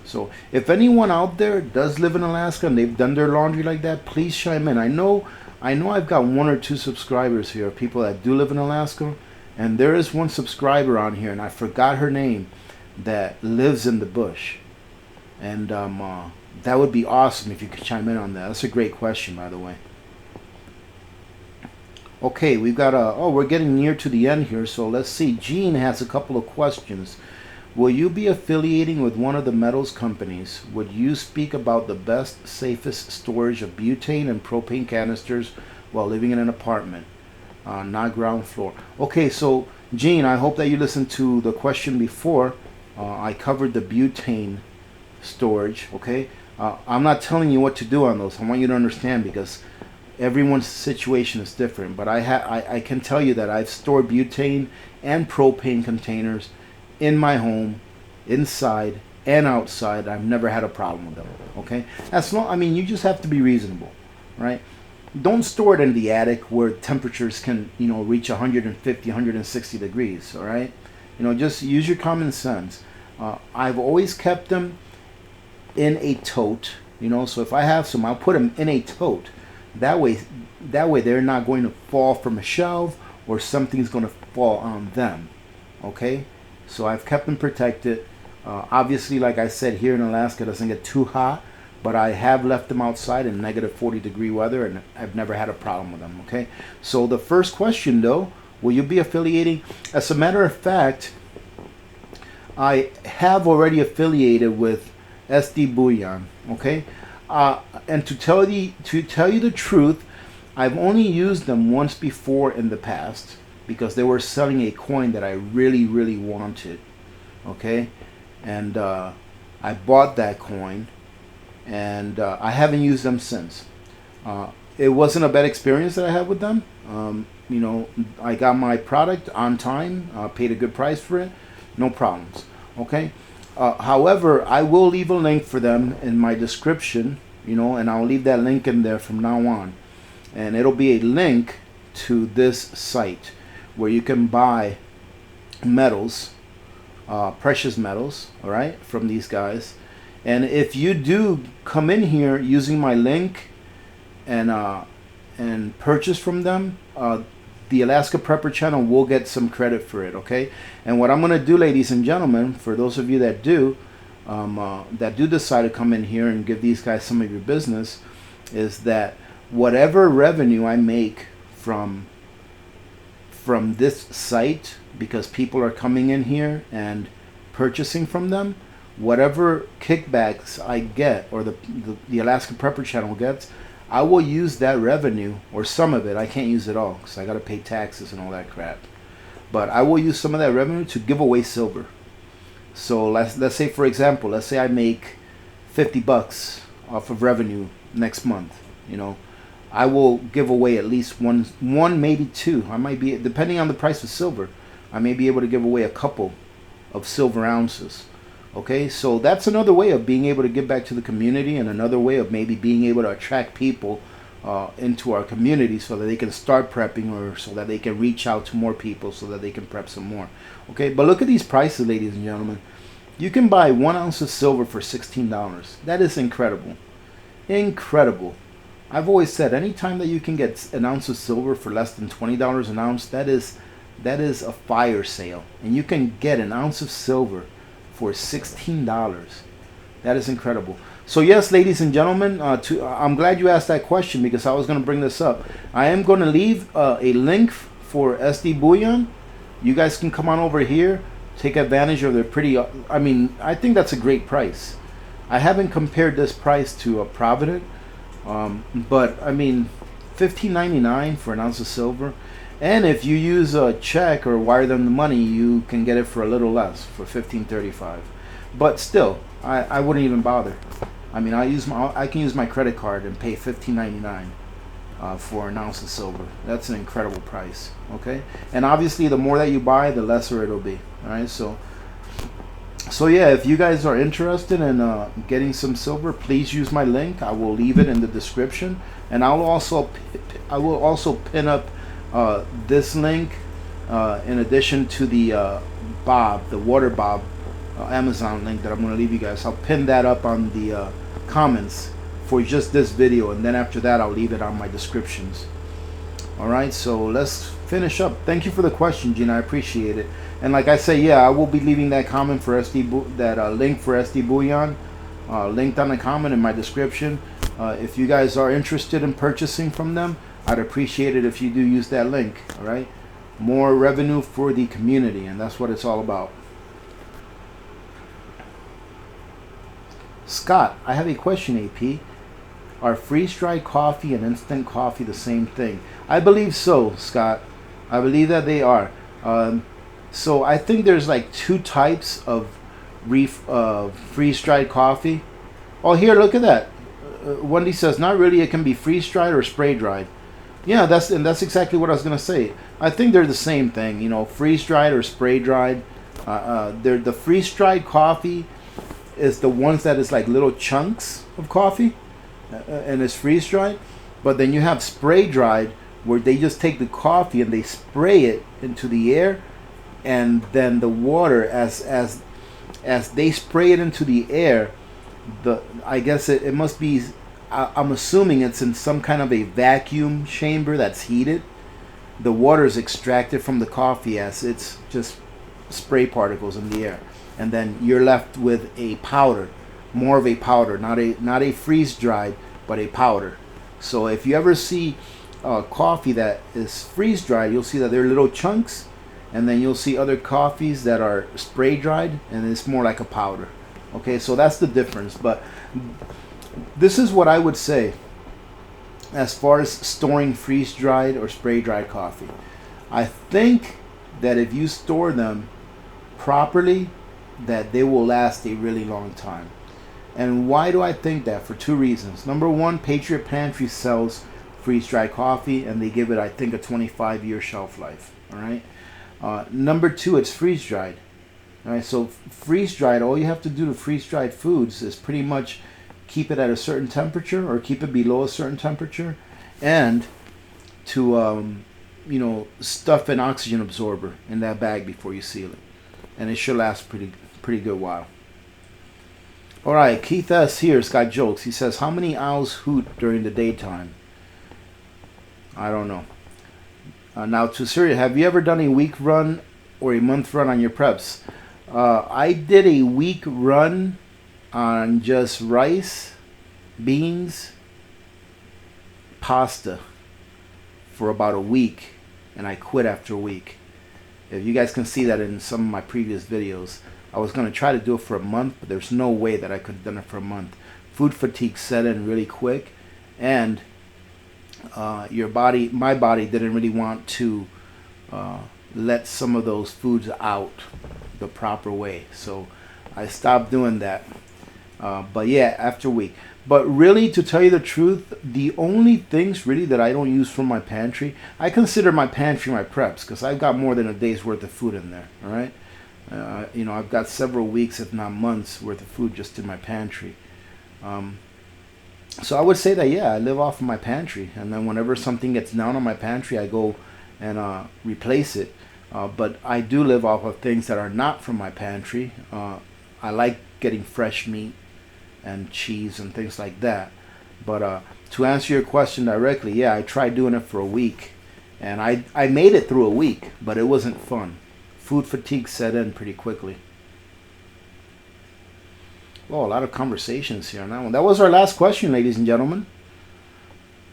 So if anyone out there does live in Alaska and they've done their laundry like that, please chime in. I know I've got 1 or 2 subscribers here, people that do live in Alaska. And there is one subscriber on here, and I forgot her name, that lives in the bush. And that would be awesome if you could chime in on that. That's a great question, by the way. Okay, we've got we're getting near to the end here, so let's see. Gene has a couple of questions. Will you be affiliating with one of the metals companies? Would you speak about the best, safest storage of butane and propane canisters while living in an apartment, not ground floor? Okay, so Gene, I hope that you listened to the question before. I covered the butane storage, okay? I'm not telling you what to do on those. I want you to understand, because everyone's situation is different. But I can tell you that I've stored butane and propane containers in my home, inside and outside. I've never had a problem with them. Okay, that's not. I mean, you just have to be reasonable, right? Don't store it in the attic where temperatures can, reach 150, 160 degrees. All right, just use your common sense. I've always kept them in a tote. So if I have some, I'll put them in a tote. That way they're not going to fall from a shelf or something's going to fall on them. Okay. So I've kept them protected. Obviously, like I said, here in Alaska, it doesn't get too hot, but I have left them outside in negative 40-degree weather, and I've never had a problem with them. Okay. So the first question, though, will you be affiliating? As a matter of fact, I have already affiliated with SD Bullion. Okay. And to tell you the truth, I've only used them once before in the past, because they were selling a coin that I really, really wanted. Okay, and I bought that coin, and I haven't used them since. It wasn't a bad experience that I had with them. I got my product on time, paid a good price for it, no problems. Okay. However, I will leave a link for them in my description, and I'll leave that link in there from now on. And it'll be a link to this site where you can buy metals, precious metals, all right, from these guys. And if you do come in here using my link and purchase from them, the Alaska Prepper channel will get some credit for it, okay? And what I'm going to do, ladies and gentlemen, for those of you that do decide to come in here and give these guys some of your business, is that whatever revenue I make from this site, because people are coming in here and purchasing from them, whatever kickbacks I get, or the Alaska Prepper channel gets, I will use that revenue, or some of it. I can't use it all because I got to pay taxes and all that crap. But I will use some of that revenue to give away silver. So let's say, for example, let's say I make $50 off of revenue next month. I will give away at least one, maybe two. I might be, depending on the price of silver, I may be able to give away a couple of silver ounces. Okay, so that's another way of being able to give back to the community, and another way of maybe being able to attract people into our community so that they can start prepping, or so that they can reach out to more people so that they can prep some more. Okay, but look at these prices, ladies and gentlemen. You can buy 1 ounce of silver for $16. That is incredible. Incredible. I've always said, anytime that you can get an ounce of silver for less than $20 an ounce, that is a fire sale. And you can get an ounce of silver for $16. That is incredible. So yes, ladies and gentlemen, I'm glad you asked that question, because I was going to bring this up. I am going to leave a link for SD Bullion. You guys can come on over here, take advantage of their pretty, I think that's a great price. I haven't compared this price to a Provident, but $15.99 for an ounce of silver. And if you use a check or wire them the money, you can get it for a little less, for $15.35. But still, I wouldn't even bother. I can use my credit card and pay $15.99 for an ounce of silver. That's an incredible price. Okay, and obviously the more that you buy, the lesser it'll be. All right, so yeah, if you guys are interested in getting some silver, please use my link. I will leave it in the description, and I will also pin up this link in addition to the water Bob Amazon link that I'm going to leave you guys. I'll pin that up on the comments for just this video, and then after that I'll leave it on my descriptions. Alright, so let's finish up. Thank you for the question, Gina. I appreciate it. And like I say, yeah, I will be leaving that comment for link for SD Bullion linked on the comment in my description. If you guys are interested in purchasing from them, I'd appreciate it if you do use that link. All right, more revenue for the community, and that's what it's all about. Scott, I have a question, AP. Are freeze-dried coffee and instant coffee the same thing? I believe so, Scott. I believe that they are. So I think there's like two types of freeze-dried coffee. Oh, here, look at that. Wendy says, not really. It can be freeze-dried or spray-dried. Yeah, that's exactly what I was gonna say. I think they're the same thing. You know, freeze-dried or spray-dried. They're the freeze-dried coffee is the ones that is like little chunks of coffee, and it's freeze-dried. But then you have spray-dried, where they just take the coffee and they spray it into the air, and then the water, as they spray it into the air, I guess it must be, I'm assuming it's in some kind of a vacuum chamber that's heated. The water is extracted from the coffee as it's just spray particles in the air, and then you're left with a powder, more of a powder, not a freeze-dried, but a powder. So if you ever see coffee that is freeze-dried, you'll see that they're little chunks, and then you'll see other coffees that are spray-dried, and it's more like a powder. Okay, so that's the difference. But this is what I would say as far as storing freeze-dried or spray-dried coffee. I think that if you store them properly, that they will last a really long time. And why do I think that? For two reasons. Number one, Patriot Pantry sells freeze-dried coffee, and they give it, I think, a 25-year shelf life. All right. Number two, it's freeze-dried. All right. So freeze-dried, all you have to do to freeze-dried foods is pretty much keep it at a certain temperature or keep it below a certain temperature, and to stuff an oxygen absorber in that bag before you seal it, and it should last pretty good while. All right, Keith S. here's got jokes. He says, how many owls hoot during the daytime? I don't know. Now, to Syria, have you ever done a week run or a month run on your preps? I did a week run on just rice, beans, pasta for about a week, and I quit after a week. If you guys can see that in some of my previous videos, I was going to try to do it for a month, but there's no way that I could have done it for a month. Food fatigue set in really quick, and my body didn't really want to let some of those foods out the proper way, so I stopped doing that. But yeah, after a week. But really, to tell you the truth, the only things really that I don't use from my pantry, I consider my pantry my preps, because I've got more than a day's worth of food in there. All right. I've got several weeks, if not months, worth of food just in my pantry. So I would say that, yeah, I live off of my pantry, and then whenever something gets down on my pantry, I go and replace it. But I do live off of things that are not from my pantry. I like getting fresh meat and cheese and things like that. But to answer your question directly, yeah, I tried doing it for a week, and I made it through a week, but it wasn't fun. Food fatigue set in pretty quickly. Oh, a lot of conversations here on that one. That was our last question, ladies and gentlemen.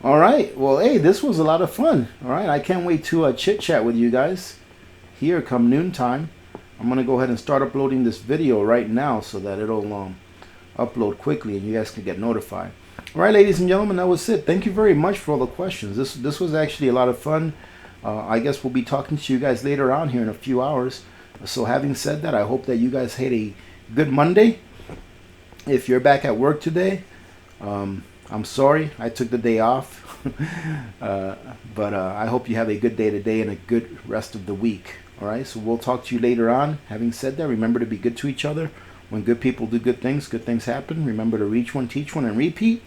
All right. Well, hey, this was a lot of fun. All right. I can't wait to chit-chat with you guys here come noontime. I'm going to go ahead and start uploading this video right now so that it'll upload quickly and you guys can get notified. All right, ladies and gentlemen, that was it. Thank you very much for all the questions. This was actually a lot of fun. I guess we'll be talking to you guys later on here in a few hours. So having said that, I hope that you guys had a good Monday. If you're back at work today, I'm sorry I took the day off. but I hope you have a good day today and a good rest of the week. All right, so we'll talk to you later on. Having said that, remember to be good to each other. When good people do good things happen. Remember to reach one, teach one, and repeat.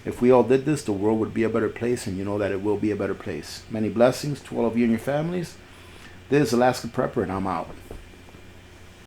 If we all did this, the world would be a better place, and you know that it will be a better place. Many blessings to all of you and your families. This is Alaska Prepper, and I'm out.